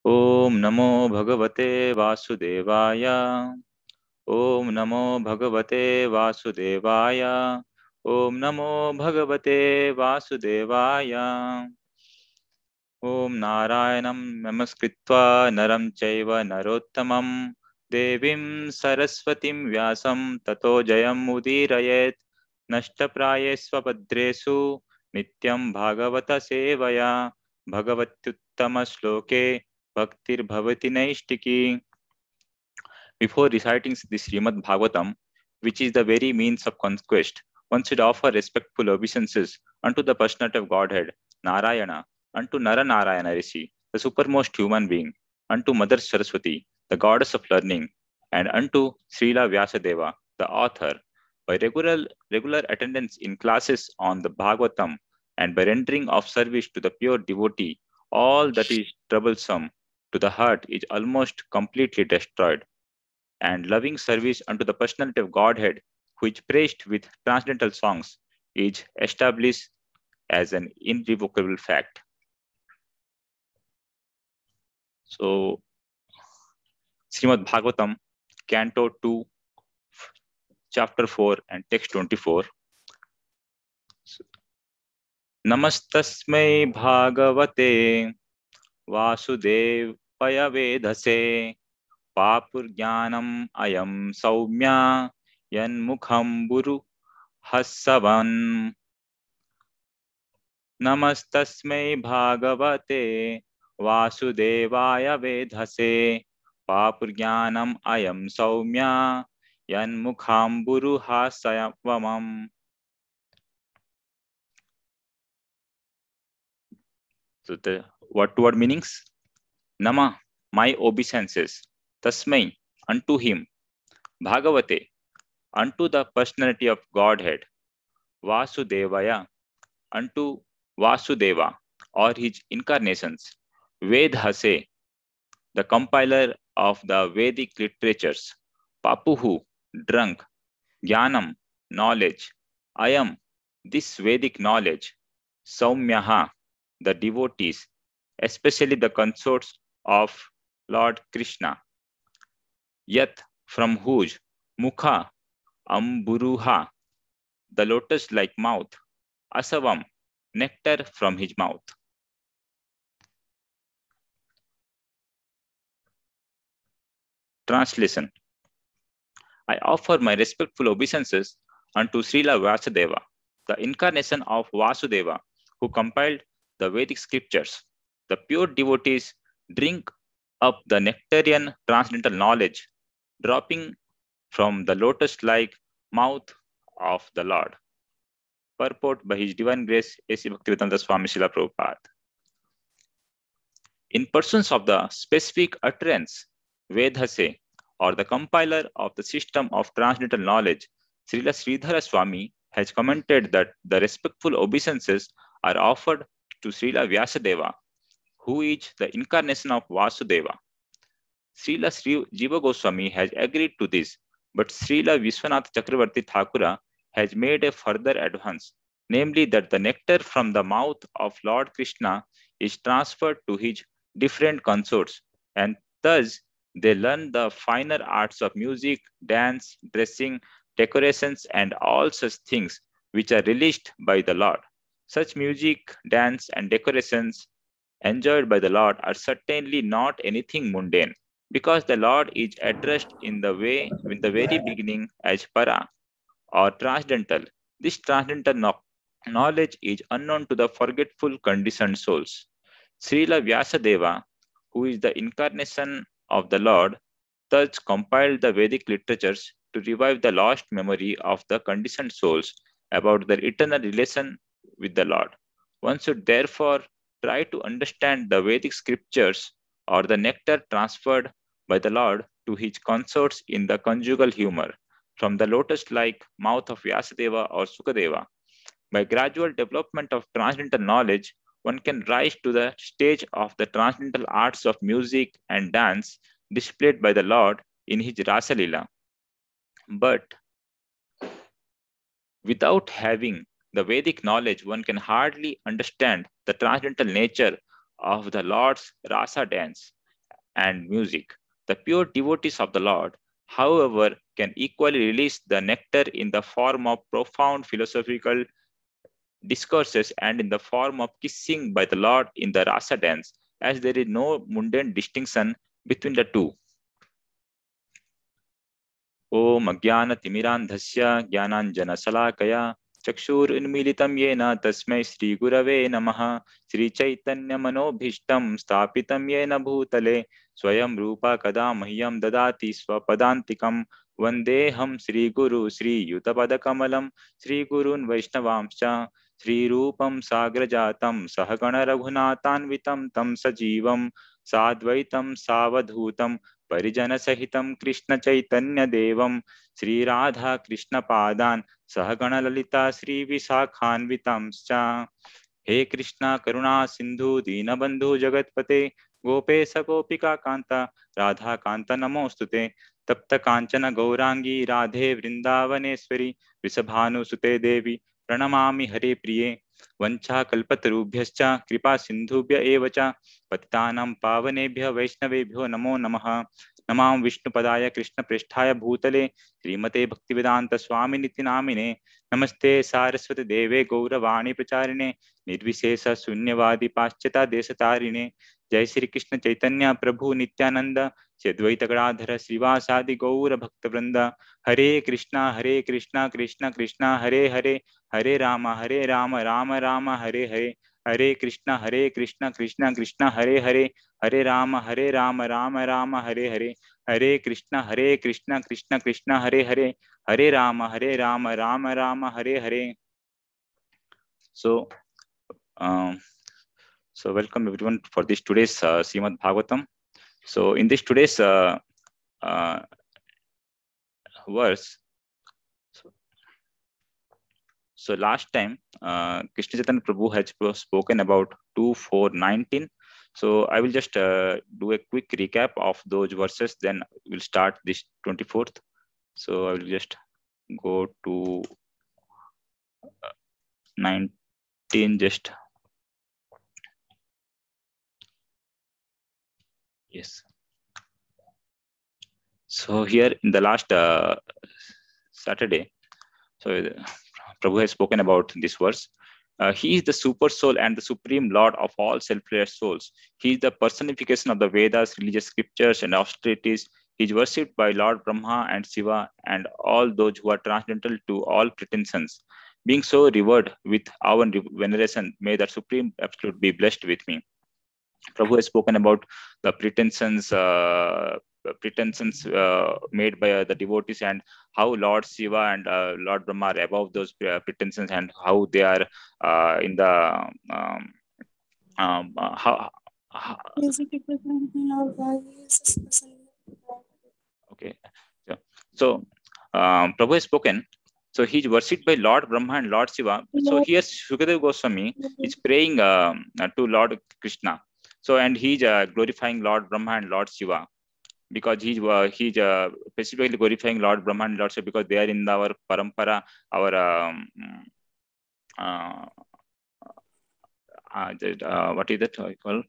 ओम नमो भगवते वासुदेवाय। ओम नमो भगवते वासुदेवाय। ओम नमो भगवते वासुदेवाय। ओम नारायणं नमस्कृत्वा नरं चैव नरोत्तमं देवीं सरस्वतीं व्यासं ततो जयमुदीरयेत्। नष्टप्रायेष्वभद्रेषु नित्यं भागवत सेवया भगवत्युत्तमश्लोके भक्तिर्भवति नैष्टिकी. Before reciting the Srimad Bhagavatam, which is the very means of conquest, one should offer respectful obeisances unto the personality of Godhead, Narayana, unto Naranarayana Rishi, the supermost human being, unto Mother Saraswati, the goddess of learning, and unto Srila Vyasadeva, the author. By regular attendance in classes on the Bhagavatam and by rendering of service to the pure devotee, all that is troublesome to the heart is almost completely destroyed, and loving service unto the personality of Godhead, who is praised with transcendental songs, is established as an irrevocable fact. So, Srimad Bhagavatam, Canto 2, Chapter 4, and Text 24. Namastasmai Bhagavate Vasudevaya Vedhase Papurjnanam Ayam Saumya Yanmukham Buru Hassavan. Namastasmai Bhagavate Vasudevaya Vedhase Papurjnanam Ayam Saumya Yanmukham Buru Hassavam. So the what meanings? Nama, my obeisances. Tasmai, unto him. Bhagavate, unto the personality of Godhead. Vasudevaya, unto Vasudeva, or his incarnations. Vedhase, the compiler of the Vedic literatures. Papuhu, drunk. Jnanam, knowledge. Ayam, this Vedic knowledge. Saumyaha, the devotees, especially the consorts of Lord Krishna. Yat, from whose. Mukha, amburuha, the lotus-like mouth. Asavam, nectar from his mouth. Translation. I offer my respectful obeisances unto Srila Vyasadeva, the incarnation of Vasudeva, who compiled the Vedic scriptures. The pure devotees drink up the nectarian transcendental knowledge dropping from the lotus-like mouth of the Lord. Purport by His Divine Grace A.C. Bhaktivedanta Swami Srila Prabhupada. In persons of the specific utterance, Vedhase, or the compiler of the system of transcendental knowledge, Srila Sridhara Swami has commented that the respectful obeisances are offered to Srila Vyasadeva, who is the incarnation of Vasudeva. Srila Sri Jiva Goswami has agreed to this, but Srila Vishwanath Chakravarti Thakura has made a further advance, namely that the nectar from the mouth of Lord Krishna is transferred to his different consorts, and thus they learn the finer arts of music, dance, dressing, decorations, and all such things which are relished by the Lord. Such music, dance, and decorations enjoyed by the Lord are certainly not anything mundane, because the Lord is addressed in the very beginning as Para, or transcendental. This transcendental knowledge is unknown to the forgetful conditioned souls. Srila Vyasadeva, who is the incarnation of the Lord, thus compiled the Vedic literatures to revive the lost memory of the conditioned souls about their eternal relation with the Lord. One should therefore try to understand the Vedic scriptures or the nectar transferred by the Lord to his consorts in the conjugal humor from the lotus-like mouth of Vyasadeva or Sukadeva. By gradual development of transcendental knowledge, one can rise to the stage of the transcendental arts of music and dance displayed by the Lord in his Rasa Lila. But without having the Vedic knowledge, one can hardly understand the transcendental nature of the Lord's rasa dance and music. The pure devotees of the Lord, however, can equally release the nectar in the form of profound philosophical discourses and in the form of kissing by the Lord in the rasa dance, as there is no mundane distinction between the two. ओम अज्ञानतिमिरान्धस्य ज्ञानाञ्जनशलाकया चक्षुरुन्मीलितं येन तस्मै श्रीगुरवे नमः। श्रीचैतन्यमनोभीष्टं स्थापितं येन भूतले स्वयं रूपा कदा मह्यं ददाति स्वपदान्तिकं। वन्देऽहं श्रीगुरु श्रीयुतपदकमलं श्रीगुरून् वैष्णवांश्च श्रीरूपं साग्रजातं सहगण रघुनाथान्वितं तं सजीवं साद्वैतं सावधूतं परिजन सहितं कृष्ण चैतन्य देवं श्रीराधा कृष्ण पादान सहगण ललिता श्री विशाखान्वितांश्च। हे कृष्णा करुणा सिंधु दीनबंधु जगतपते गोपेश गोपिका कांता राधा कांता नमोस्तुते। तप्त कांचन गौरांगी राधे वृंदावनेश्वरी वृषभानुसुते देवी प्रणमामि हरे प्रिये। वंशाकल्पतरुभ्यश्च कृपा सिन्धुभ्य एव च पतितानां पावनेभ्यो वैष्णवेभ्यो नमो नमः। नमां विष्णुपदाय कृष्णप्रेष्ठाय भूतले श्रीमते भक्तिवेदांत स्वामिनिति नामिने। नमस्ते सारस्वती देवे गौरवाणी प्रचारिणे निर्विशेष शून्यवादी पाश्चात्य देशतारिणे। जय श्री कृष्ण चैतन्य प्रभु नित्यानंद श्री गदाधर श्रीवासादि गौर भक्तवृंद। हरे कृष्णा कृष्णा कृष्णा हरे हरे हरे राम राम राम हरे हरे। हरे कृष्णा कृष्णा कृष्णा हरे हरे हरे राम राम राम हरे हरे। हरे Krishna Krishna Krishna Hare Hare Hare Ram Ram Ram Hare Hare. So welcome everyone for this today's Srimad Bhagavatam. So in this today's verse, so last time Krishna Chaitanya Prabhu has spoken about 2:4:19. So I will just do a quick recap of those verses, then we'll start this 24th. So I will just go to 19 just. Yes. So here in the last Saturday, so Prabhu has spoken about this verse. He is the super soul and the supreme lord of all self-realized souls. He is the personification of the Vedas, religious scriptures, and austerities. He is worshipped by Lord Brahma and Shiva and all those who are transcendental to all pretensions. Being so revered with awe and veneration, may the Supreme Absolute be blessed with me. Prabhu has spoken about the pretensions made by the devotees and how Lord Shiva and Lord Brahma are above those pretensions and how they are in the okay. So Prabhu has spoken. So he is worshipped by Lord Brahma and Lord Shiva. So here Shukadeva Goswami is praying to Lord Krishna. So and he's glorifying Lord Brahma and Lord Shiva because he's specifically glorifying Lord Brahma and Lord Shiva because they are in our parampara, our what is that called?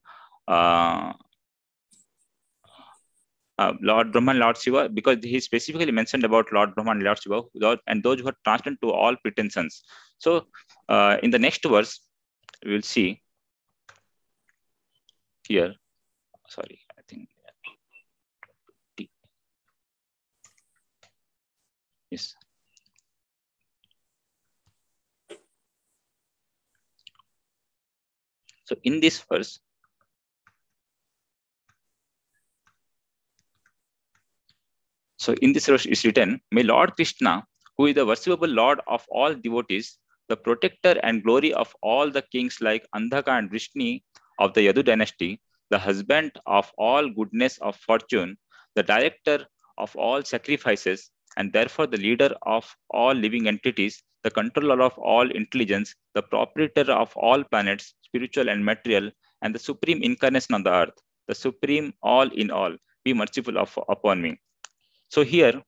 Lord Brahma and Lord Shiva, because he specifically mentioned about Lord Brahma and Lord Shiva, and those who are transcendent to all pretensions. So in the next verse, we will see here. Sorry, I think. Yes. So in this verse, so in this verse is written, may Lord Krishna, who is the worshipable Lord of all devotees, the protector and glory of all the kings like Andhaka and Vrishni of the Yadu dynasty, the husband of all goodness of fortune, the director of all sacrifices, and therefore the leader of all living entities, the controller of all intelligence, the proprietor of all planets, spiritual and material, and the supreme incarnation on the earth, the supreme all in all, be merciful upon me. So here,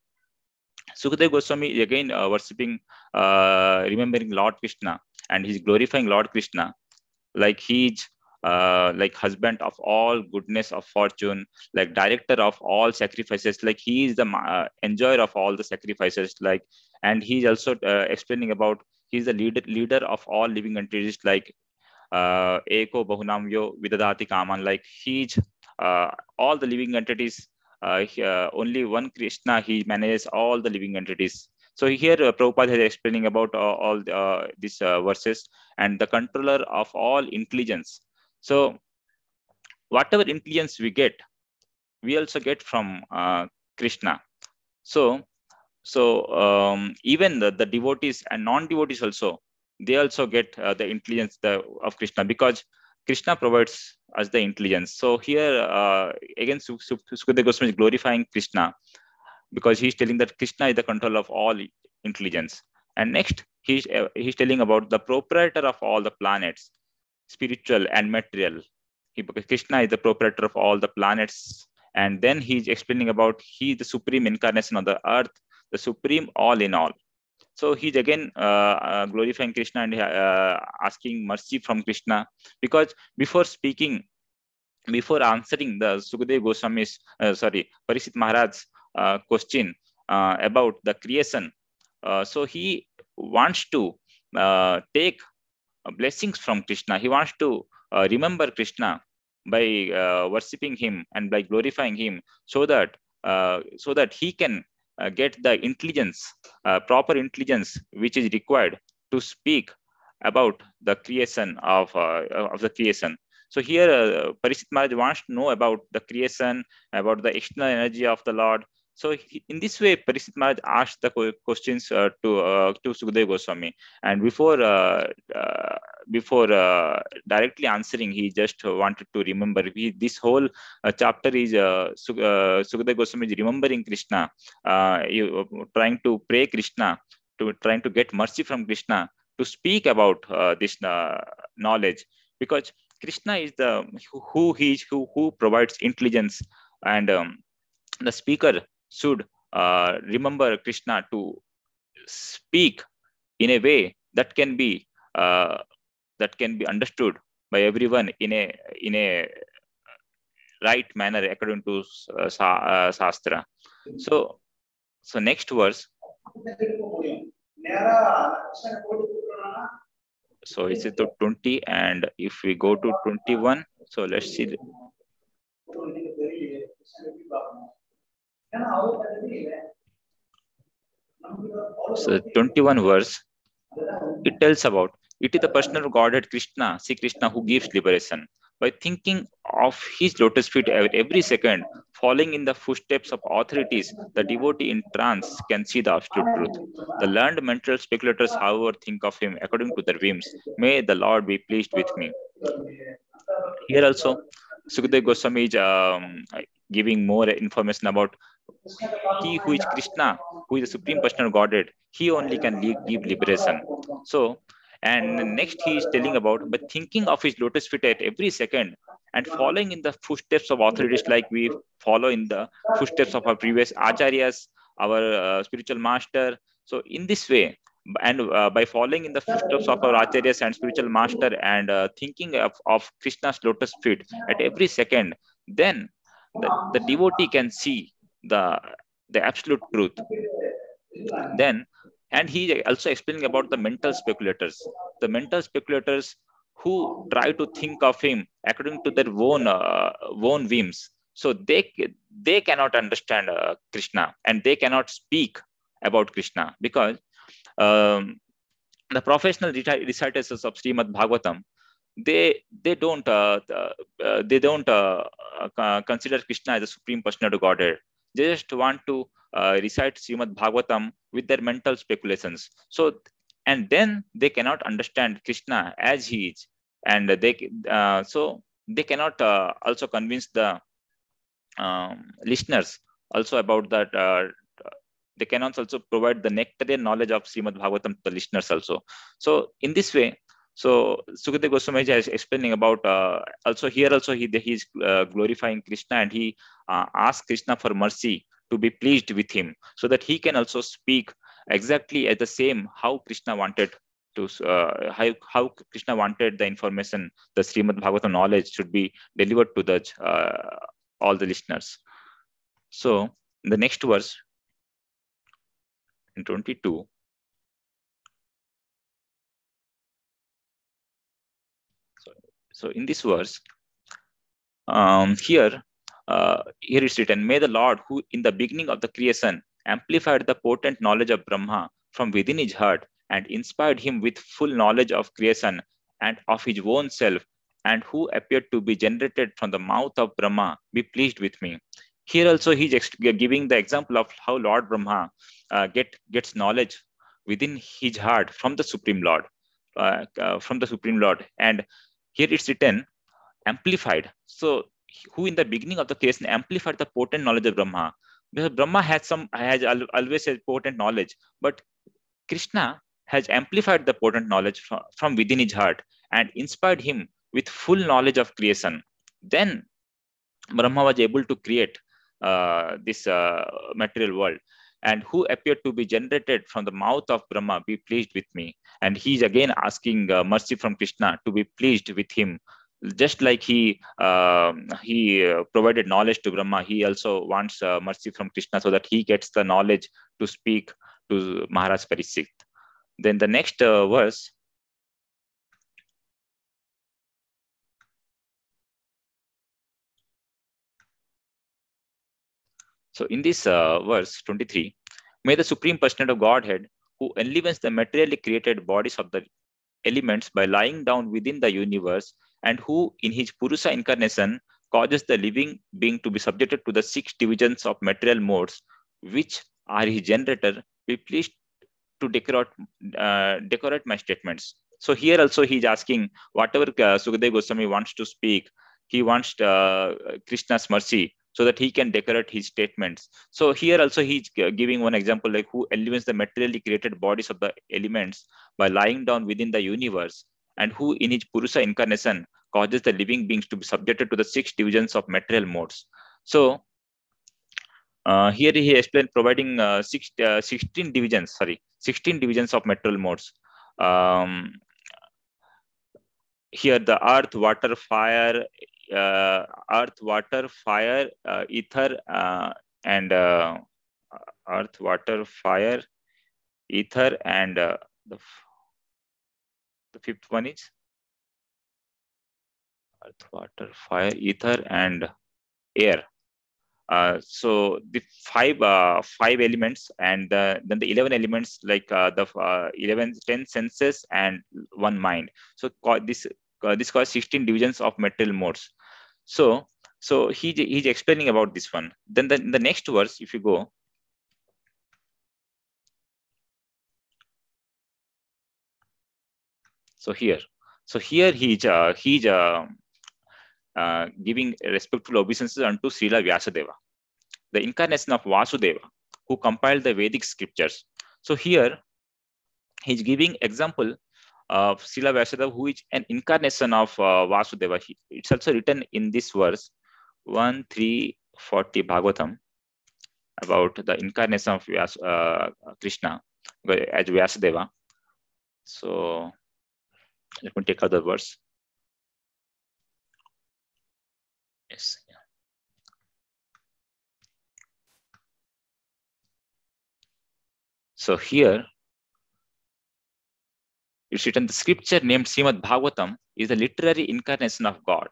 Sukadeva Goswami is again worshipping, remembering Lord Krishna, and he's glorifying Lord Krishna, like he's like husband of all goodness of fortune, like director of all sacrifices, like he is the enjoyer of all the sacrifices, like, and he's also explaining about he's the leader of all living entities, like eko bahunamyo vidadati kaman, like he's all the living entities, only one Krishna, he manages all the living entities. So here Prabhupada is explaining about all these verses, and the controller of all intelligence. So whatever intelligence we also get from Krishna. So even the devotees and non-devotees also, they also get the intelligence of Krishna, because Krishna provides us the intelligence. So here again Sukadeva Goswami is glorifying Krishna, because he's telling that Krishna is the control of all intelligence. And next he's telling about the proprietor of all the planets, spiritual and material. Krishna is the proprietor of all the planets. And then he's explaining about he the supreme incarnation of the earth, the supreme all in all. So he's again glorifying Krishna and asking mercy from Krishna, because before answering the Sukadeva Goswami's, Parikshit Maharaj's question about the creation, so he wants to take blessings from Krishna. He wants to remember Krishna by worshipping him and by glorifying him, so that he can get the intelligence, proper intelligence, which is required to speak about the creation of the creation. So here Parikshit Maharaj wants to know about the creation, about the external energy of the Lord. So in this way, Parikshit Maharaj asked the questions to Sukadeva Goswami, and before directly answering, he just wanted to remember. This whole chapter is Sukadeva Goswami is remembering Krishna, trying to pray Krishna, trying to get mercy from Krishna, to speak about this knowledge, because Krishna is the who provides intelligence, and the speaker should remember Krishna to speak in a way that can be understood by everyone in a right manner according to Shastra. So next verse. So it's to 20, and if we go to 21, so let's see. So 21 verse, it tells about, it is the personal Godhead Krishna, Sri Krishna, who gives liberation. By thinking of his lotus feet every second, following in the footsteps of authorities, the devotee in trance can see the absolute truth. The learned mental speculators, however, think of him according to their whims. May the Lord be pleased with me. Here also, Sukadeva Goswami is giving more information about he who is Krishna, who is the Supreme Personal Godhead. He only can give liberation. So, and next he is telling about, by thinking of his lotus feet at every second and following in the footsteps of authorities, like we follow in the footsteps of our previous acharyas, our spiritual master. So in this way, and by following in the footsteps of our acharyas and spiritual master, and thinking of Krishna's lotus feet at every second, then the devotee can see the absolute truth. Then, and he also explaining about the mental speculators who try to think of him according to their own whims. So they cannot understand Krishna, and they cannot speak about Krishna, because the professional reciters of Srimad Bhagavatam, they don't consider Krishna as a Supreme Personality Godhead. They just want to recite Srimad Bhagavatam with their mental speculations. So, and then they cannot understand Krishna as he is, and so they cannot also convince the listeners also about that. They cannot also provide the nectarian knowledge of Srimad Bhagavatam to the listeners also. So in this way, so Sukadeva Goswami is explaining about also here also he is glorifying Krishna, and he asks Krishna for mercy to be pleased with him, so that he can also speak exactly as the same how Krishna wanted to how Krishna wanted the information, the Srimad Bhagavatam knowledge should be delivered to the all the listeners. So the next verse in 22. So in this verse, here it's written, may the Lord, who in the beginning of the creation amplified the potent knowledge of Brahma from within his heart and inspired him with full knowledge of creation and of his own self, and who appeared to be generated from the mouth of Brahma, be pleased with me. Here also he's giving the example of how Lord Brahma gets knowledge within his heart from the Supreme Lord, and here it's written amplified. So who in the beginning of the creation amplified the potent knowledge of Brahma? Because Brahma has always a potent knowledge, but Krishna has amplified the potent knowledge from within his heart and inspired him with full knowledge of creation. Then Brahma was able to create this material world, and who appeared to be generated from the mouth of Brahma, be pleased with me. And he is again asking mercy from Krishna to be pleased with him. Just like he provided knowledge to Brahma, he also wants mercy from Krishna so that he gets the knowledge to speak to Maharaj Parikshit. Then the next verse. So in this verse 23, may the Supreme Personality of Godhead, who enlivens the materially created bodies of the elements by lying down within the universe, and who in his Purusa incarnation causes the living being to be subjected to the 6 divisions of material modes, which are his generator, be pleased to decorate my statements. So here also he is asking whatever Sukadeva Goswami wants to speak, he wants Krishna's mercy so that he can decorate his statements. So here also he's giving one example, like who elements the materially created bodies of the elements by lying down within the universe, and who in his Purusa incarnation causes the living beings to be subjected to the 6 divisions of material modes. So here he explained providing 16 divisions of material modes. Here the earth, water, fire, ether, and earth, water, fire, ether, and the fifth one is earth, water, fire, ether, and air. So the five elements, and then the 11 elements, like the 10 senses and one mind. So this causes 16 divisions of material modes. So he's explaining about this one. Then the next verse, if you go, so here he's giving respectful obeisances unto Srila Vyasadeva, the incarnation of Vasudeva, who compiled the Vedic scriptures. So here he's giving example of Srila Vyasadeva, who is an incarnation of Vasudeva. It's also written in this verse 1:340 Bhagavatam about the incarnation of Krishna as Vyasadeva. So let me take other verse. Yes. So here it's written, the scripture named Srimad Bhagavatam is the literary incarnation of God,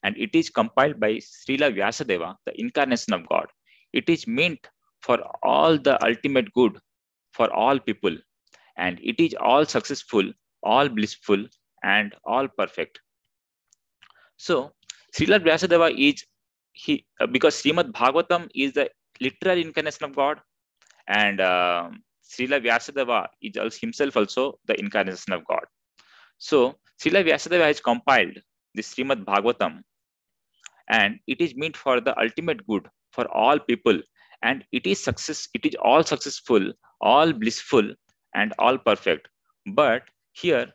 and it is compiled by Srila Vyasadeva, the incarnation of God. It is meant for all the ultimate good for all people, and it is all successful, all blissful, and all perfect. So Srila Vyasadeva is because Srimad Bhagavatam is the literary incarnation of God, and Srila Vyasadeva is himself also the incarnation of God. So Srila Vyasadeva has compiled this Srimad Bhagavatam, and it is meant for the ultimate good for all people, and it is all successful, all blissful, and all perfect. But here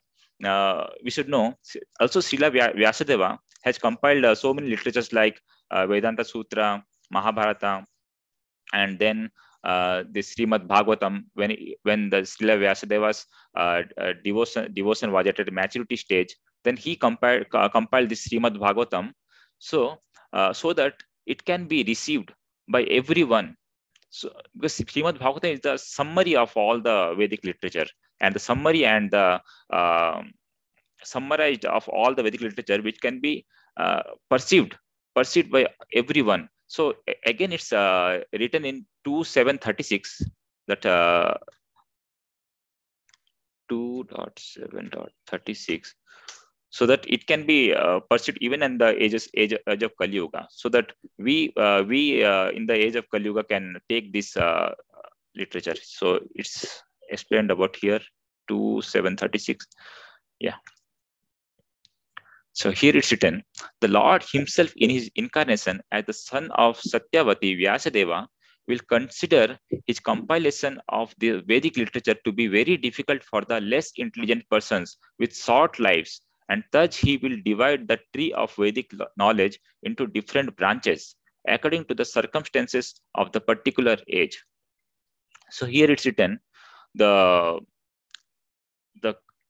we should know also Srila Vyasadeva has compiled so many literatures like Vedanta Sutra, Mahabharata, and then this Srimad Bhagavatam, when the Srila Vyasadeva's devotion was at a maturity stage, then he compiled this Srimad Bhagavatam, so that it can be received by everyone. So because Srimad Bhagavatam is the summary of all the Vedic literature, and the summary and the summarized of all the Vedic literature, which can be perceived by everyone. So again, it's written in 2736, that 2.7.36, so that it can be perceived even in the age of Kali Yuga, so that we in the age of Kali Yuga can take this literature. So it's explained about here, 2.7.36. Yeah. So here it's written, the Lord himself in his incarnation as the son of Satyavati, Vyasadeva, will consider his compilation of the Vedic literature to be very difficult for the less intelligent persons with short lives, and thus he will divide the tree of Vedic knowledge into different branches according to the circumstances of the particular age. So here it's written,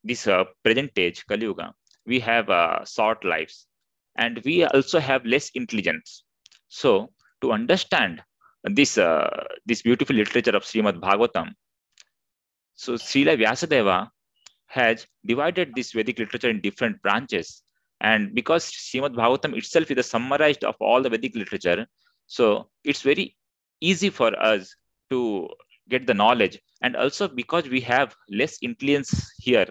this present age, Kali Yuga, we have short lives, and we also have less intelligence. So to understand this beautiful literature of Srimad Bhagavatam, so Srila Vyasadeva has divided this Vedic literature in different branches, and because Srimad Bhagavatam itself is the summarized of all the Vedic literature, so it's very easy for us to get the knowledge. And also because we have less intelligence here,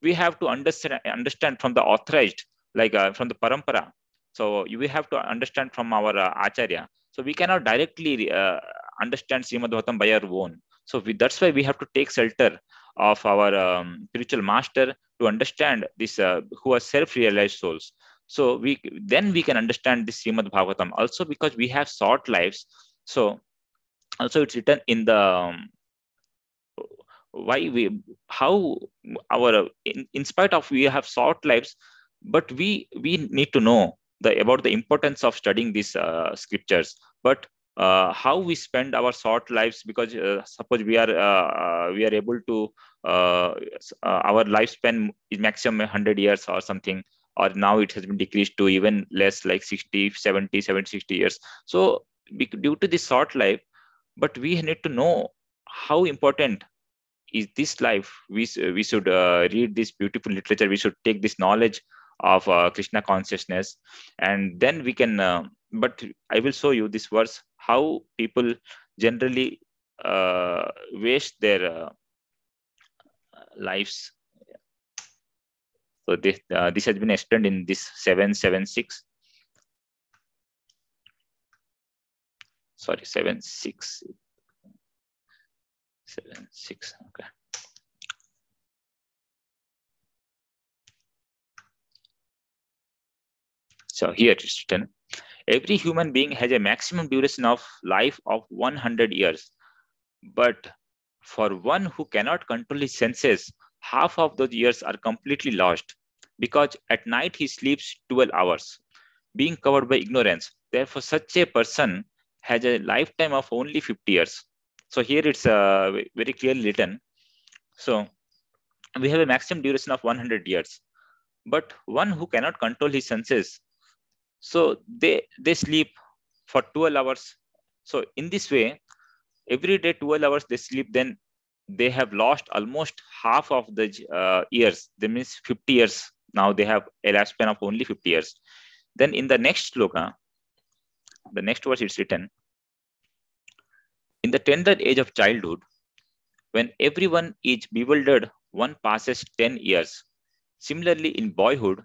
we have to understand from the authorized, like from the parampara. So we have to understand from our acharya. So we cannot directly understand Srimad Bhagavatam by our own. So that's why we have to take shelter of our spiritual master to understand this, who are self-realized souls. So we can understand this Srimad Bhagavatam. Also because we have short lives, so also it's written in the how our in spite of we have short lives, but we need to know about the importance of studying these scriptures. But how we spend our short lives, because suppose we are able to our lifespan is maximum 100 years or something, or now it has been decreased to even less, like 60, 70, 60 years. So due to this short life, but we need to know how important is this life. We should read this beautiful literature. We should take this knowledge of Krishna consciousness, and then we can. But I will show you this verse, how people generally waste their lives. So this has been explained in this 776. Sorry, 76. 76. Okay. So here it is written, every human being has a maximum duration of life of 100 years. But for one who cannot control his senses, half of those years are completely lost, because at night he sleeps 12 hours, being covered by ignorance. Therefore, such a person has a lifetime of only 50 years. So here it's very clearly written. So we have a maximum duration of 100 years. But one who cannot control his senses, so they sleep for 12 hours. So in this way, every day 12 hours they sleep, then they have lost almost half of the years. That means 50 years. Now they have a lifespan of only 50 years. Then in the next sloka, the next verse it's written, in the tender age of childhood, when everyone is bewildered, one passes 10 years. Similarly, in boyhood,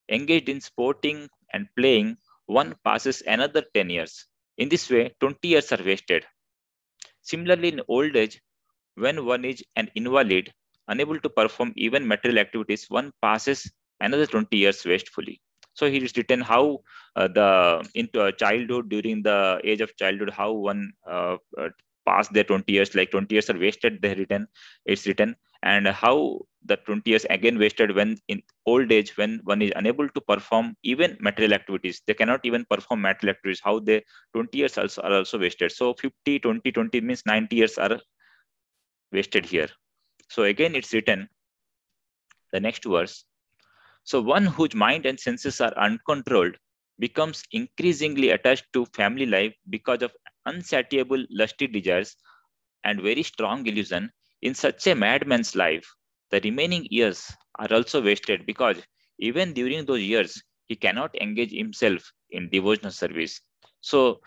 engaged in sporting and playing, one passes another 10 years. In this way, 20 years are wasted. Similarly, in old age, when one is an invalid, unable to perform even material activities, one passes another 20 years wastefully. So here is written how into childhood, during the age of childhood, how one passed their 20 years, like 20 years are wasted. It's written, and how the 20 years again wasted when in old age, when one is unable to perform even material activities. They cannot even perform material activities. How they 20 years also are also wasted. So 50, 20, 20 means 90 years are wasted here. So again, it's written, the next verse. So one whose mind and senses are uncontrolled becomes increasingly attached to family life because of unsatiable lusty desires and very strong illusion. In such a madman's life, the remaining years are also wasted because even during those years, he cannot engage himself in devotional service. So,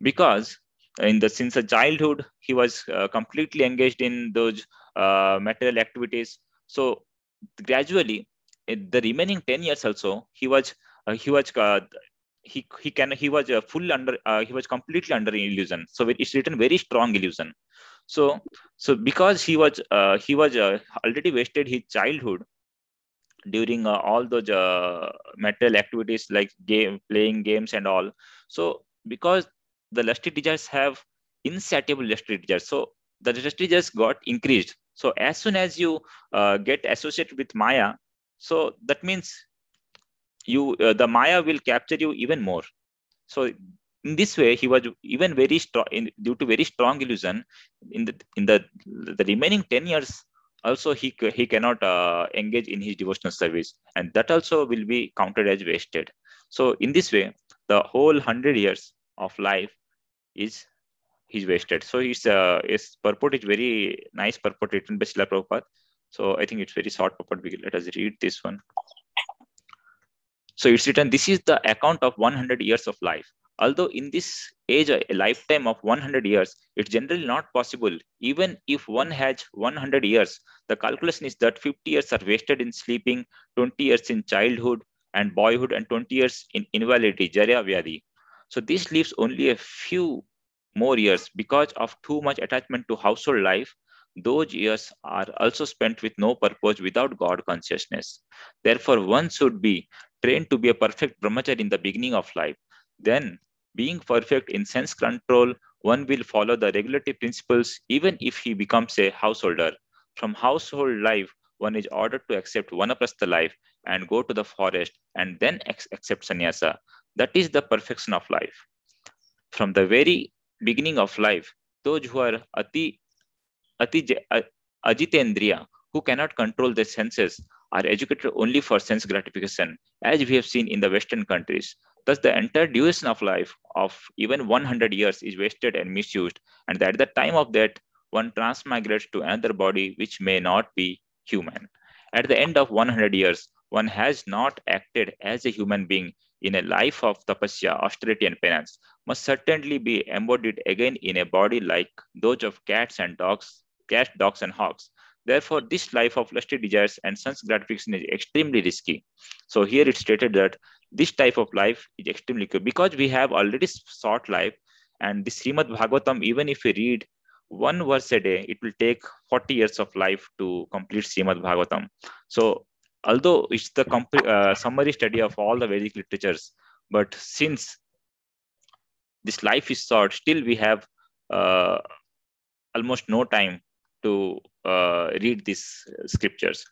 because since a childhood, he was completely engaged in those material activities. So, gradually, in the remaining 10 years also, he was full under he was completely under illusion. So it's written very strong illusion. So because he was already wasted his childhood during all those material activities like playing games and all. So because the lusty desires have insatiable lusty desires, so the lusty desires got increased. So as soon as you get associated with Maya, so that means you the Maya will capture you even more. So in this way, he was even very strong due to very strong illusion. In the remaining 10 years, also he cannot engage in his devotional service, and that also will be counted as wasted. So in this way, the whole 100 years of life is wasted. So his purport is very nice purport written by Srila Prabhupada. So I think it's very short purport. Let us read this one. So it's written, this is the account of 100 years of life. Although in this age, a lifetime of 100 years, it's generally not possible. Even if one has 100 years, the calculation is that 50 years are wasted in sleeping, 20 years in childhood and boyhood, and 20 years in invalidity, Jarya Vyadi. So this leaves only a few more years because of too much attachment to household life. Those years are also spent with no purpose without God consciousness. Therefore, one should be trained to be a perfect brahmachari in the beginning of life. Then, being perfect in sense control, one will follow the regulatory principles even if he becomes a householder. From household life, one is ordered to accept vanaprastha life and go to the forest and then accept sannyasa. That is the perfection of life. From the very beginning of life, those who are ajitendriya, who cannot control their senses, are educated only for sense gratification, as we have seen in the Western countries. Thus, the entire duration of life of even 100 years is wasted and misused, and at the time of that, one transmigrates to another body which may not be human. At the end of 100 years, one has not acted as a human being in a life of tapasya, austerity, and penance, must certainly be embodied again in a body like those of cats, dogs, and hogs. Therefore, this life of lusty desires and sense gratification is extremely risky. So here it's stated that this type of life is extremely good because we have already sought life, and the Srimad Bhagavatam, even if we read one verse a day, it will take 40 years of life to complete Srimad Bhagavatam. So although it's the summary study of all the Vedic literatures, but since this life is short, still we have almost no time to read these scriptures.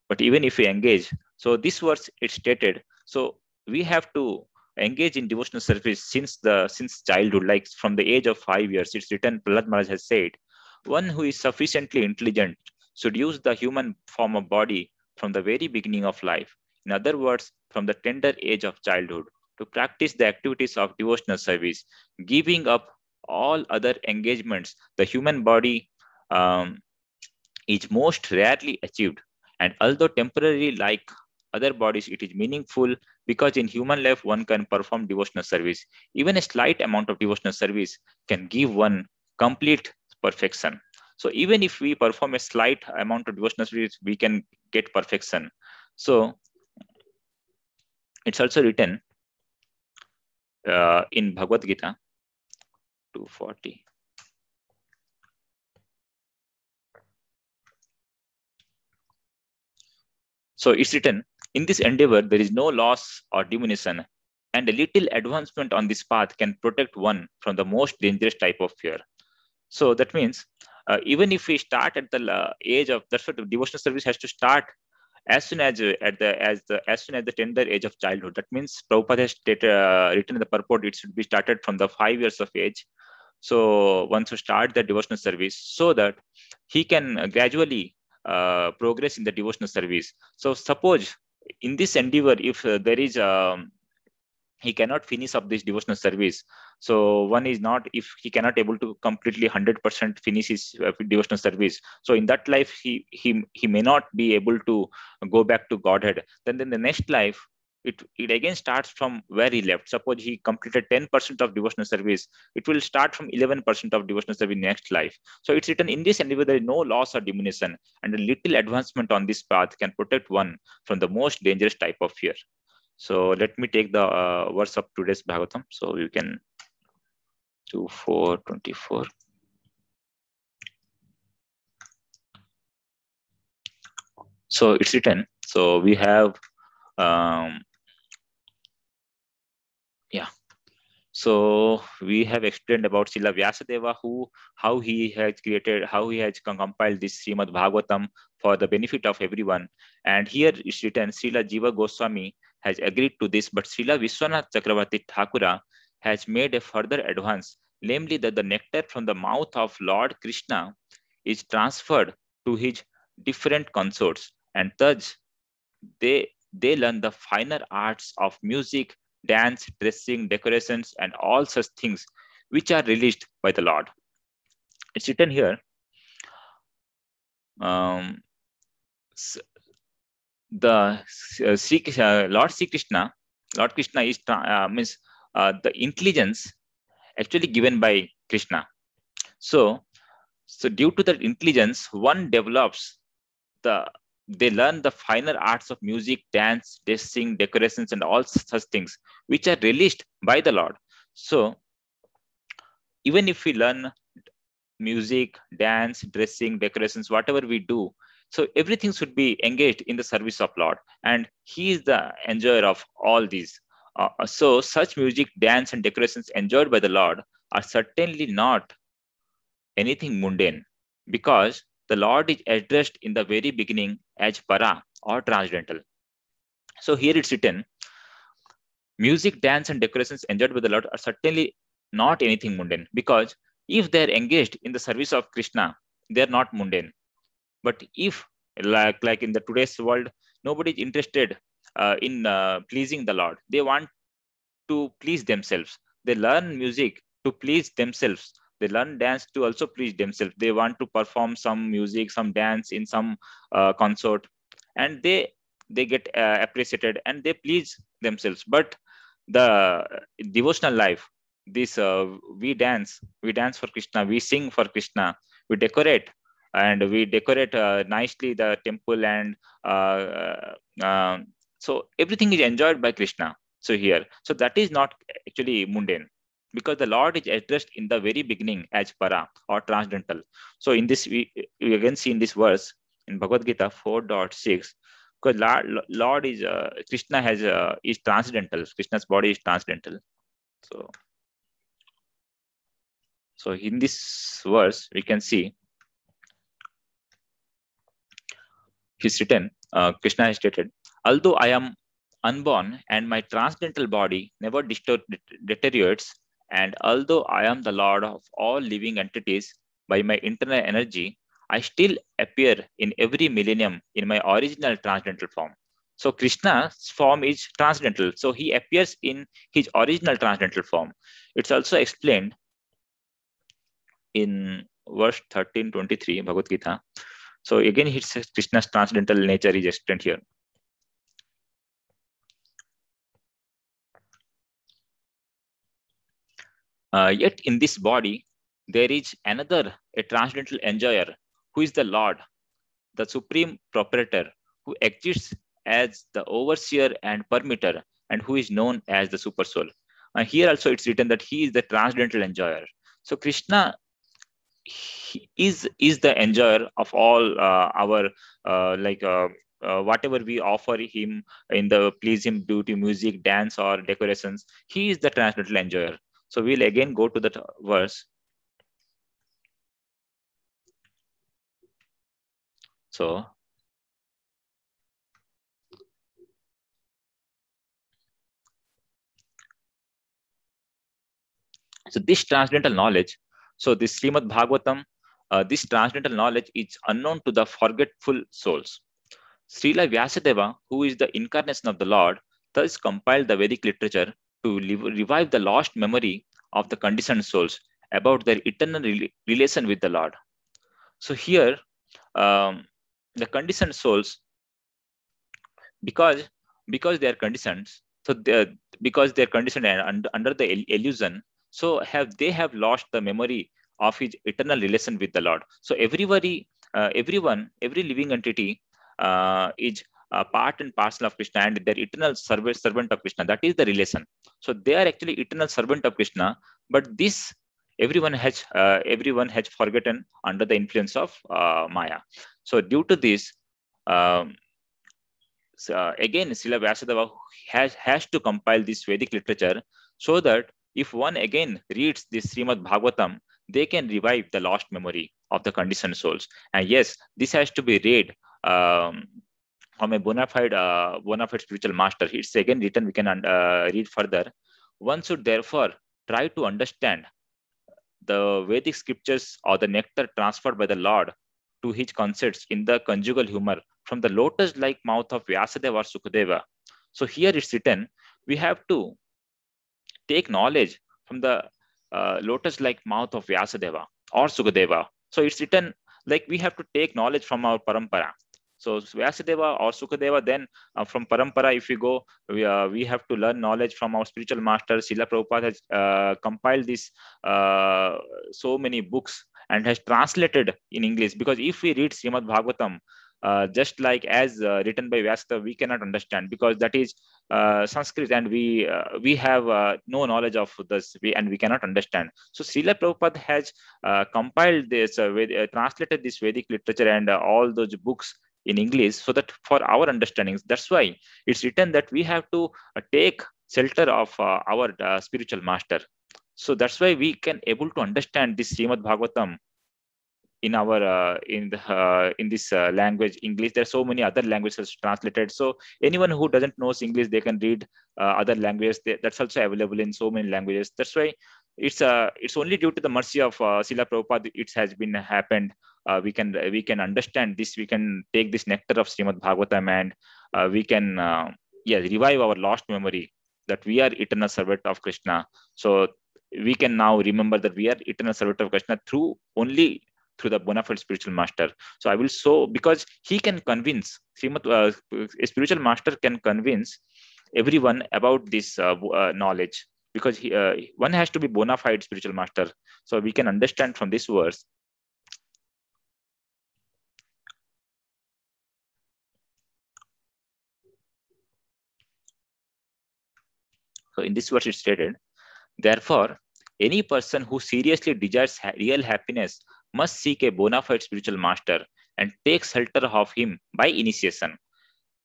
But even if we engage, so this verse it's stated, so we have to engage in devotional service since childhood, like from the age of 5 years. It's written, Prahlad Maharaj has said, one who is sufficiently intelligent should use the human form of body from the very beginning of life. In other words, from the tender age of childhood, to practice the activities of devotional service, giving up all other engagements. The human body is most rarely achieved, and although temporary like other bodies, it is meaningful because in human life one can perform devotional service. Even a slight amount of devotional service can give one complete perfection. So even if we perform a slight amount of devotional service, we can get perfection. So it's also written in Bhagavad Gita 240. So it's written, in this endeavor, there is no loss or diminution, and a little advancement on this path can protect one from the most dangerous type of fear. So that means even if we start at the age of, that's what the devotional service has to start as soon as as soon as the tender age of childhood. That means Prabhupada has written in the purport it should be started from the 5 years of age. So one should start the devotional service so that he can gradually progress in the devotional service. So suppose in this endeavor, if there is he cannot finish up this devotional service, so one is not, if he cannot able to completely 100% finish his devotional service, so in that life he may not be able to go back to Godhead. Then the next life, it again starts from where he left. Suppose he completed 10% of devotional service, it will start from 11% of devotional service next life. So it's written in this endeavor there is no loss or diminution, and a little advancement on this path can protect one from the most dangerous type of fear. So let me take the verse of today's Bhagavatam. So you can 2:4:24. So it's written. So we have, So we have explained about Srila Vyasadeva, how he has compiled this Srimad Bhagavatam for the benefit of everyone. And here it's written, Srila Jiva Goswami has agreed to this, but Srila Vishwanath Chakravarti Thakura has made a further advance, namely that the nectar from the mouth of Lord Krishna is transferred to his different consorts, and thus they learn the finer arts of music, dance, dressing, decorations, and all such things which are released by the Lord. It's written here. Lord Sri Krishna is means the intelligence actually given by Krishna. So due to that intelligence, one develops they learn the finer arts of music, dance, dressing, decorations, and all such things which are released by the Lord. So even if we learn music, dance, dressing, decorations, whatever we do, so everything should be engaged in the service of Lord, and he is the enjoyer of all these. So such music, dance, and decorations enjoyed by the Lord are certainly not anything mundane, because the Lord is addressed in the very beginning as para or transcendental. So here it's written, music, dance, and decorations enjoyed by the Lord are certainly not anything mundane, because if they're engaged in the service of Krishna, they're not mundane. But if, like in the today's world, nobody is interested in pleasing the Lord. They want to please themselves. They learn music to please themselves. They learn dance to also please themselves. They want to perform some music, some dance in some concert, and they get appreciated and they please themselves. But the devotional life, this we dance for Krishna, we sing for Krishna, we decorate nicely the temple, and so everything is enjoyed by Krishna. So here, so that is not actually mundane, because the Lord is addressed in the very beginning as para or transcendental. So in this, we again see in this verse in Bhagavad Gita 4.6, because Lord is Krishna is transcendental. Krishna's body is transcendental. So in this verse we can see, he's written, Krishna has stated, although I am unborn and my transcendental body never deteriorates, and although I am the Lord of all living entities by my internal energy, I still appear in every millennium in my original transcendental form. So Krishna's form is transcendental. So he appears in his original transcendental form. It's also explained in verse 13:23 Bhagavad Gita. So again, it says Krishna's transcendental nature is explained here. Yet in this body, there is another, a transcendental enjoyer, who is the Lord, the supreme proprietor, who exists as the overseer and permitter, and who is known as the super soul. And here also it's written that he is the transcendental enjoyer. So Krishna is the enjoyer of all our whatever we offer him in the please him due to music, dance, or decorations. He is the transcendental enjoyer. So we'll again go to that verse. So this transcendental knowledge, so this Srimad Bhagavatam, this transcendental knowledge is unknown to the forgetful souls. Srila Vyasadeva, who is the incarnation of the Lord, thus compiled the Vedic literature to revive the lost memory of the conditioned souls about their eternal relation with the Lord. So here, the conditioned souls, because they are conditioned, so because they are conditioned and under the illusion, so they have lost the memory of his eternal relation with the Lord. So everyone, every living entity is part and parcel of Krishna, and their eternal servant of Krishna. That is the relation. So they are actually eternal servant of Krishna, but this everyone has forgotten under the influence of Maya. So due to this, again, Srila Vyasadeva has to compile this Vedic literature so that if one again reads this Srimad Bhagavatam, they can revive the lost memory of the conditioned souls. And yes, this has to be read from a bona fide spiritual master. It's again written, we can read further. One should therefore try to understand the Vedic scriptures or the nectar transferred by the Lord to his concepts in the conjugal humor from the lotus-like mouth of Vyasadeva or Sukadeva. So here it's written, we have to take knowledge from the lotus-like mouth of Vyasadeva or Sukadeva. So it's written like we have to take knowledge from our parampara. So Vyasadeva or Sukadeva, then from parampara, if we go, we have to learn knowledge from our spiritual master. Srila Prabhupada has compiled this so many books and has translated in English. Because if we read Srimad Bhagavatam, just like as written by Vyasa, we cannot understand because that is Sanskrit, and we have no knowledge of this, and we cannot understand. So Srila Prabhupada has compiled this, translated this Vedic literature and all those books in English, so that for our understandings. That's why it's written that we have to take shelter of our spiritual master. So that's why we can able to understand this Srimad Bhagavatam in our in this language English. There are so many other languages translated, so anyone who doesn't knows English, they can read other languages. That's also available in so many languages. That's why it's only due to the mercy of Srila Prabhupada it has been happened. We can understand this, we can take this nectar of Srimad Bhagavatam, and we can revive our lost memory that we are eternal servant of Krishna. So we can now remember that we are eternal servant of Krishna through the bona fide spiritual master. So I will show, because he can convince, a spiritual master can convince everyone about this knowledge, because one has to be bona fide spiritual master. So we can understand from this verse. So in this verse it stated, therefore, any person who seriously desires real happiness must seek a bona fide spiritual master and take shelter of him by initiation.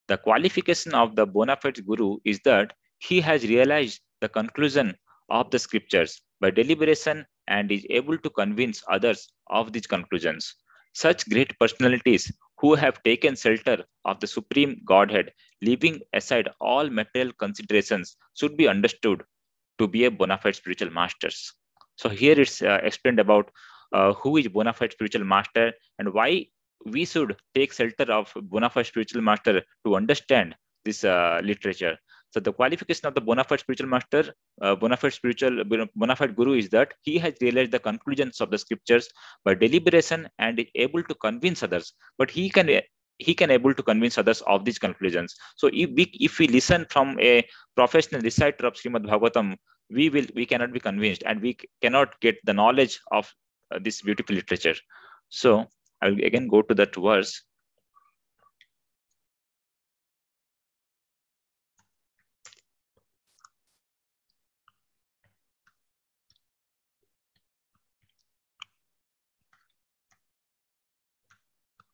The qualification of the bona fide guru is that he has realized the conclusion of the scriptures by deliberation and is able to convince others of these conclusions. Such great personalities who have taken shelter of the Supreme Godhead, leaving aside all material considerations, should be understood to be a bona fide spiritual masters. So here it's explained about who is bona fide spiritual master and why we should take shelter of bona fide spiritual master to understand this literature. So the qualification of the bona fide spiritual master, bona fide guru, is that he has realized the conclusions of the scriptures by deliberation and is able to convince others. But he can able to convince others of these conclusions. So if we listen from a professional reciter of Srimad Bhagavatam, we cannot be convinced, and we cannot get the knowledge of this beautiful literature. So I will again go to that verse.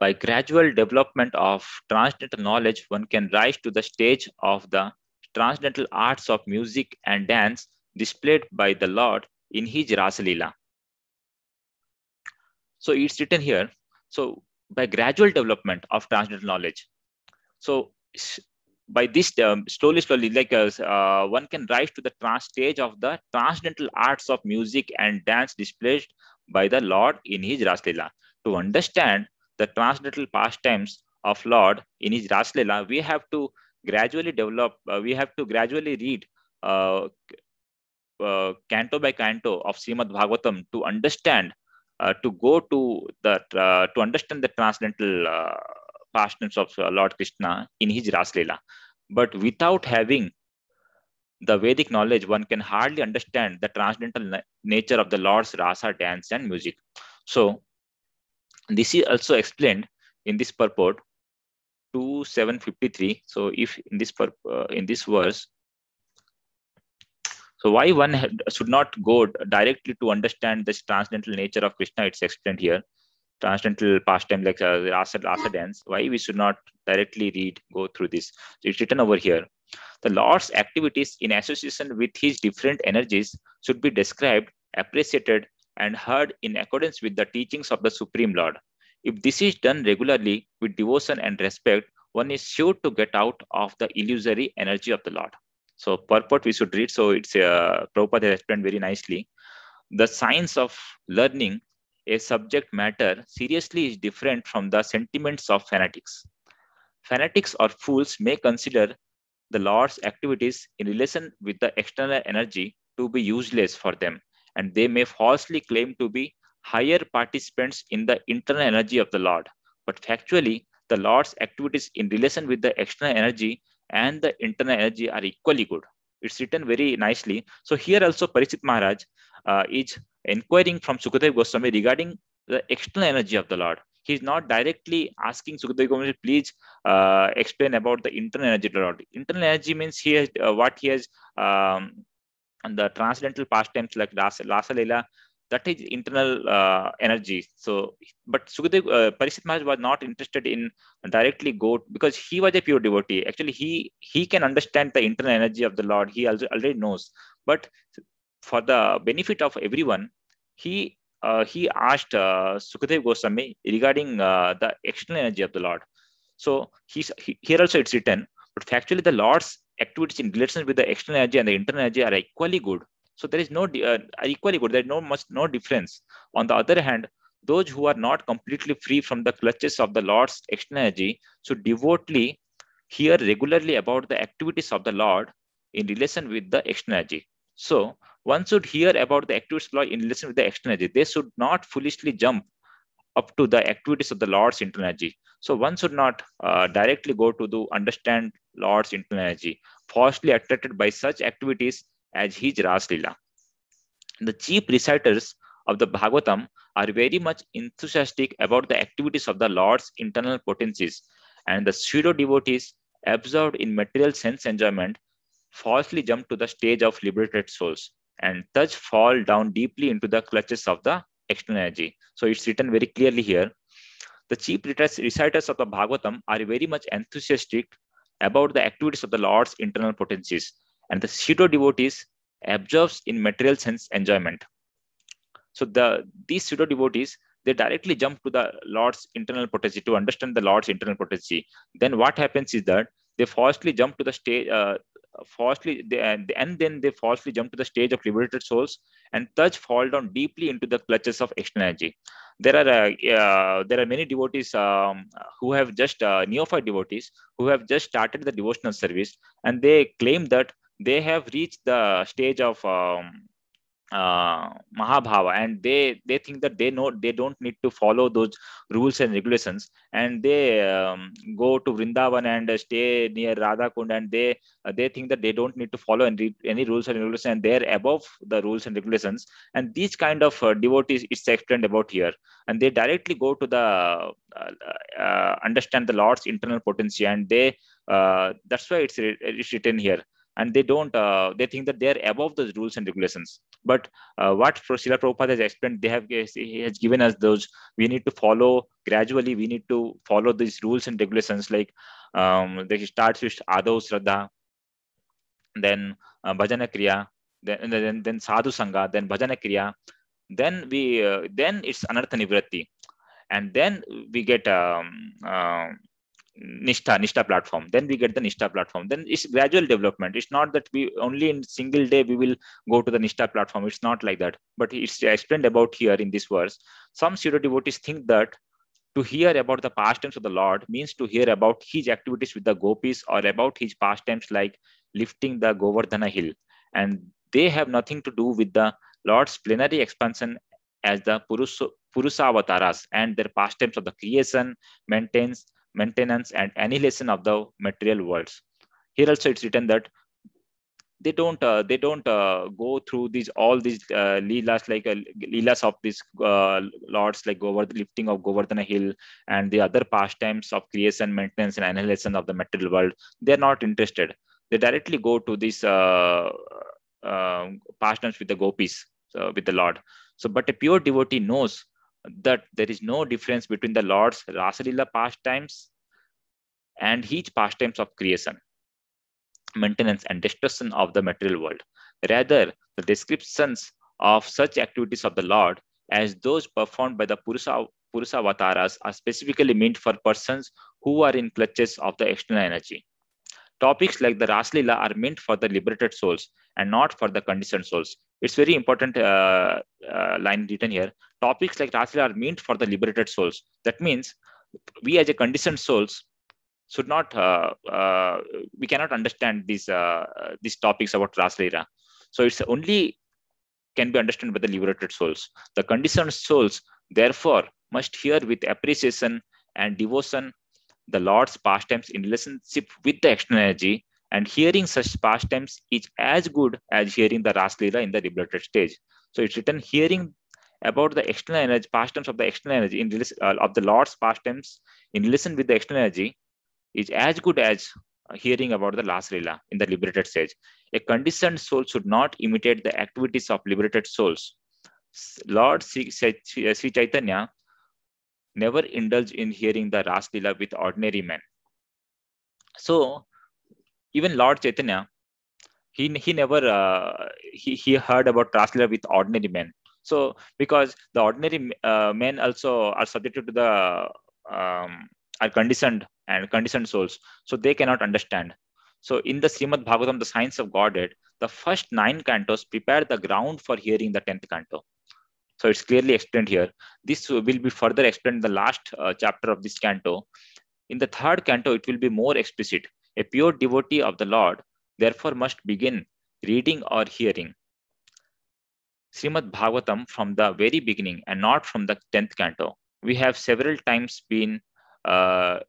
By gradual development of transcendental knowledge, one can rise to the stage of the transcendental arts of music and dance displayed by the Lord in his Rasa Leela. So it's written here. So by gradual development of transcendental knowledge. So by this slowly, like one can rise to the stage of the transcendental arts of music and dance displayed by the Lord in his Raslila. To understand the transcendental pastimes of Lord in his Raslila, we have to gradually develop, we have to gradually read canto by canto of Srimad Bhagavatam to understand, to understand the transcendental pastimes of Lord Krishna in his Raslila. But without having the Vedic knowledge, one can hardly understand the transcendental nature of the Lord's rasa, dance, and music. So, this is also explained in this purport 2753. So, if in this verse, so why one should not go directly to understand this transcendental nature of Krishna? It's explained here. Transcendental pastime like rasa dance. Why we should not directly go through this? So it's written over here. The Lord's activities in association with his different energies should be described, appreciated, and heard in accordance with the teachings of the Supreme Lord. If this is done regularly with devotion and respect, one is sure to get out of the illusory energy of the Lord. So purport we should read. So it's Prabhupada has explained very nicely. The science of learning a subject matter seriously is different from the sentiments of fanatics. Fanatics or fools may consider the Lord's activities in relation with the external energy to be useless for them, and they may falsely claim to be higher participants in the internal energy of the Lord. But factually, the Lord's activities in relation with the external energy and the internal energy are equally good. It's written very nicely. So here also Parikshit Maharaj is inquiring from Sukadeva Goswami regarding the external energy of the Lord. He's not directly asking Sukadeva Goswami, please explain about the internal energy of the Lord. Internal energy means he has what he has and the transcendental pastimes like Rasa Leela, that is internal energy. So, but Sukadeva, Parikshit Maharaj was not interested in directly go because he was a pure devotee. Actually, he can understand the internal energy of the Lord. He also already knows. But for the benefit of everyone, he asked Sukadeva Goswami regarding the external energy of the Lord. So here also it's written, but factually the Lord's activities in relation with the external energy and the internal energy are equally good. So there is no equally good. There is no difference. On the other hand, those who are not completely free from the clutches of the Lord's external energy should devotedly hear regularly about the activities of the Lord in relation with the external energy. So one should hear about the activities of the Lord in relation with the external energy. They should not foolishly jump up to the activities of the Lord's internal energy. So one should not directly go to understand Lord's internal energy, falsely attracted by such activities as his Ras Leela. The chief reciters of the Bhagavatam are very much enthusiastic about the activities of the Lord's internal potencies, and the pseudo devotees absorbed in material sense enjoyment falsely jump to the stage of liberated souls and thus fall down deeply into the clutches of the external energy. So it's written very clearly here. The chief reciters of the Bhagavatam are very much enthusiastic about the activities of the Lord's internal potencies, and the pseudo devotees absorbs in material sense enjoyment. So these pseudo devotees, they directly jump to the Lord's internal potency to understand the Lord's internal potency. Then what happens is that they falsely jump to the stage, and then they falsely jump to the stage of liberated souls and thus fall down deeply into the clutches of external energy. There are many devotees who have just neophyte devotees who have just started the devotional service, and they claim that they have reached the stage of Mahabhava, and they think that they don't need to follow those rules and regulations, and they go to Vrindavan and stay near Radha Kund, and they think that they don't need to follow any rules and regulations, and they're above the rules and regulations. And these kind of devotees it's explained about here, and they directly go to the understand the Lord's internal potency, and they that's why it's written here. And they don't they think that they're above those rules and regulations. But what Srila Prabhupada has explained, he has given us those, we need to follow gradually, we need to follow these rules and regulations, like they starts with Adav Shraddha, then Bhajana Kriya, then Sadhu Sangha, then Bhajana Kriya, then it's Anartha Nivritti. and then we get Nishtha platform. Then we get the Nishtha platform. Then it's gradual development. It's not that we only in single day we will go to the Nishtha platform. It's not like that. But it's explained about here in this verse. Some pseudo devotees think that to hear about the pastimes of the Lord means to hear about his activities with the gopis or about his pastimes like lifting the Govardhana hill. And they have nothing to do with the Lord's plenary expansion as the Purusa avatars and their pastimes of the creation, maintenance, and annihilation of the material worlds. Here also it's written that they don't go through all these leelas, like leelas of these lords, like lifting of Govardhana hill and the other pastimes of creation, maintenance, and annihilation of the material world. They're not interested. They directly go to these pastimes with the gopis, with the Lord. So, but a pure devotee knows that there is no difference between the Lord's Rasalila pastimes and his pastimes of creation, maintenance, and destruction of the material world. Rather, the descriptions of such activities of the Lord as those performed by the Purusa Avataras are specifically meant for persons who are in clutches of the external energy. Topics like the Raslila are meant for the liberated souls and not for the conditioned souls. It's very important line written here. Topics like Raslila are meant for the liberated souls. That means we as a conditioned souls should not we cannot understand these topics about Raslila. So it's only can be understood by the liberated souls. The conditioned souls therefore must hear with appreciation and devotion the Lord's pastimes in relationship with the external energy, and hearing such pastimes is as good as hearing the Raslila in the liberated stage. So it's written hearing about the external energy, pastimes of the external energy in of the Lord's pastimes in relation with the external energy is as good as hearing about the Raslila in the liberated stage. A conditioned soul should not imitate the activities of liberated souls. Lord Sri Chaitanya never indulge in hearing the Raslila with ordinary men. So even Lord Chaitanya, he never he heard about Raslila with ordinary men. So because the ordinary men also are subjected to the are conditioned and conditioned souls, so they cannot understand. So in the Srimad Bhagavatam, the Science of Godhead, the first 9 cantos prepare the ground for hearing the 10th canto. So it's clearly explained here. This will be further explained in the last chapter of this canto. In the 3rd canto, it will be more explicit. A pure devotee of the Lord therefore must begin reading or hearing Srimad Bhagavatam from the very beginning and not from the 10th canto. We have several times been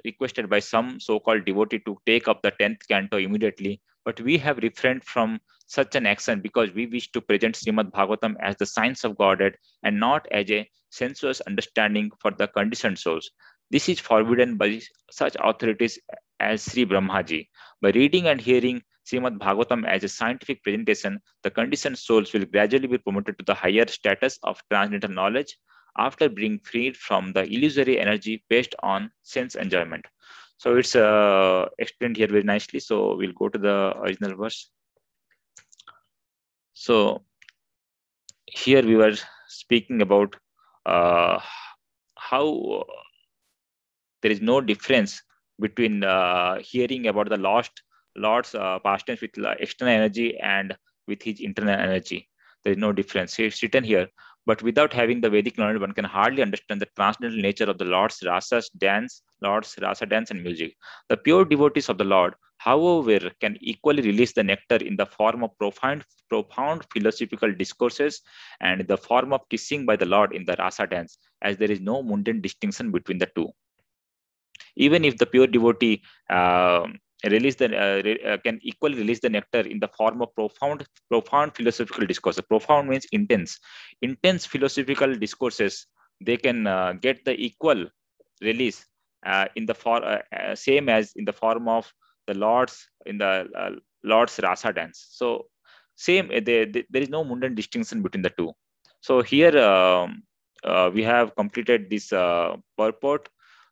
requested by some so-called devotee to take up the 10th canto immediately, but we have refrained from such an action because we wish to present Srimad Bhagavatam as the science of Godhead and not as a sensuous understanding for the conditioned souls. This is forbidden by such authorities as Sri Brahmaji. By reading and hearing Srimad Bhagavatam as a scientific presentation, the conditioned souls will gradually be promoted to the higher status of transcendental knowledge after being freed from the illusory energy based on sense enjoyment. So it's explained here very nicely. So we'll go to the original verse. So here we were speaking about how there is no difference between hearing about the Lord's pastimes with external energy and with his internal energy. There is no difference. It's written here. But without having the Vedic knowledge, one can hardly understand the transcendental nature of the Lord's rasa dance and music. The pure devotees of the Lord, however, can equally release the nectar in the form of profound philosophical discourses and in the form of kissing by the Lord in the rasa dance, as there is no mundane distinction between the two. Even if the pure devotee can equally release the nectar in the form of profound philosophical discourses. Profound means intense philosophical discourses. They can get the equal release in the same as in the form of the Lord's rasa dance. So same, there is no mundane distinction between the two. So here we have completed this purport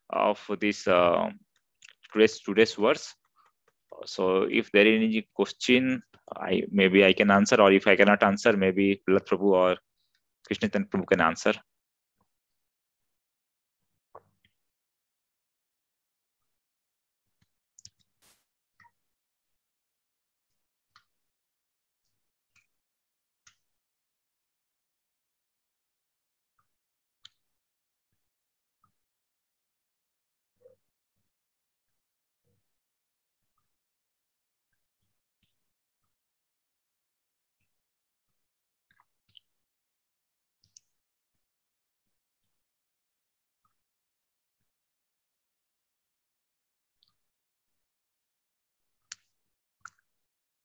of this today's verse. So if there is any question, maybe I can answer, or if I cannot answer, maybe Prahlad Prabhu or Krishna Chaitanya Prabhu can answer.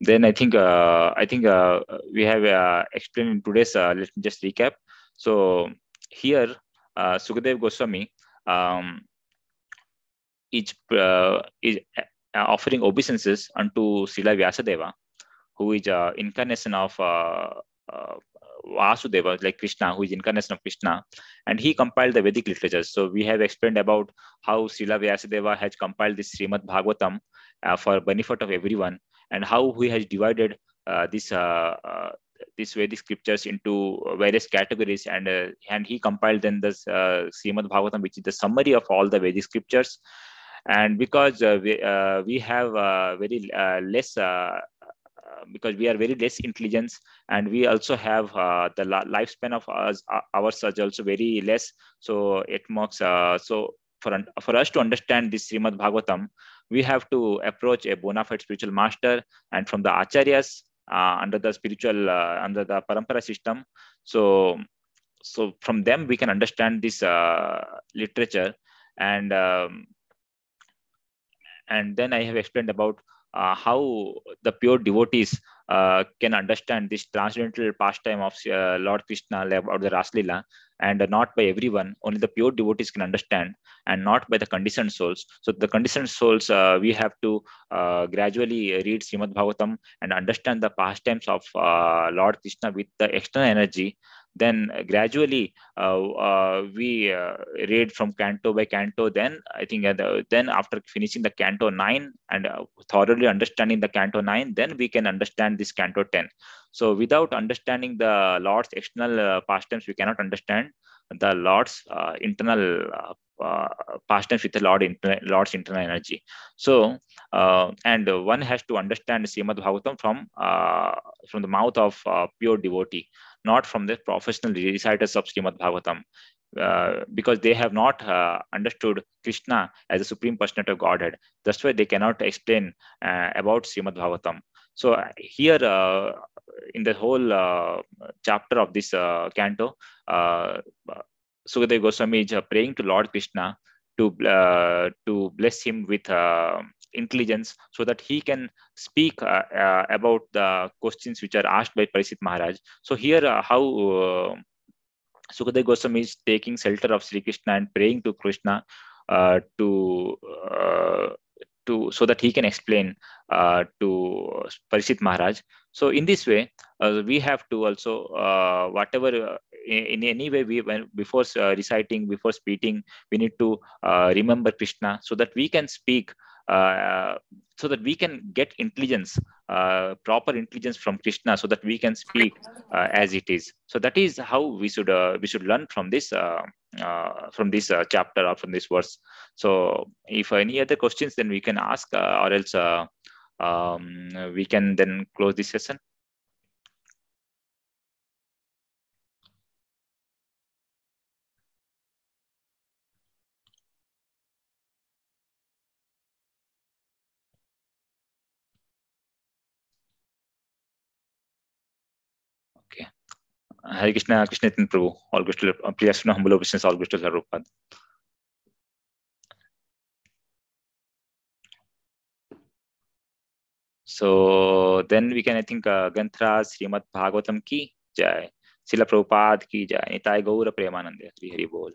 Then I think we have explained in today's. Let me just recap. So here, Sukadev Goswami um, is offering obeisances unto Srila Vyasadeva, who is incarnation of uh, Vasudeva, like Krishna, who is incarnation of Krishna, and he compiled the Vedic literatures. So we have explained about how Srila Vyasadeva has compiled this Srimad Bhagavatam for benefit of everyone, and how he has divided this these Vedic scriptures into various categories, and he compiled then this Srimad Bhagavatam, which is the summary of all the Vedic scriptures. And because we have very less because we are very less intelligence, and we also have the lifespan of ours is also very less. So it marks for us to understand this Srimad Bhagavatam, we have to approach a bona fide spiritual master, and from the acharyas under the spiritual under the parampara system. So from them we can understand this literature. And um, and then I have explained about how the pure devotees can understand this transcendental pastime of Lord Krishna or the Raslila, and not by everyone. Only the pure devotees can understand, and not by the conditioned souls. So the conditioned souls, we have to gradually read Srimad Bhagavatam and understand the pastimes of Lord Krishna with the external energy. Then gradually we read from canto by canto. Then I think then after finishing the canto 9 and thoroughly understanding the canto 9, then we can understand this canto 10. So without understanding the Lord's external pastimes, we cannot understand the Lord's internal pastimes with the Lord's internal energy. So and one has to understand Srimad Bhagavatam from the mouth of pure devotee, not from the professional reciters of Srimad Bhagavatam, because they have not understood Krishna as a supreme personality of Godhead. That's why they cannot explain about Srimad Bhagavatam. So here, in the whole chapter of this canto, Sukadeva Goswami is praying to Lord Krishna to bless him with intelligence, so that he can speak about the questions which are asked by Parikshit Maharaj. So here, how Sukadeva Goswami is taking shelter of Sri Krishna and praying to Krishna uh, to uh, so that he can explain to Parikshit Maharaj. So in this way, we have to also whatever in any way when before reciting, before speaking, we need to remember Krishna, so that we can speak, so that we can get intelligence, proper intelligence from Krishna, so that we can speak as it is. So that is how we should learn from this chapter or from this verse. So if any other questions, then we can ask, or else we can then close this session. Okay. Hare Krishna, Krishna Chaitanya Prabhu, all good to Priya humble obeisance, all good to Prabhupada. So then we can, I think, Ganthra Srimad Bhagavatam ki jai, Srila Prabhupada ki jai, Nitai Gaura Premanande, Hari Hari Bol.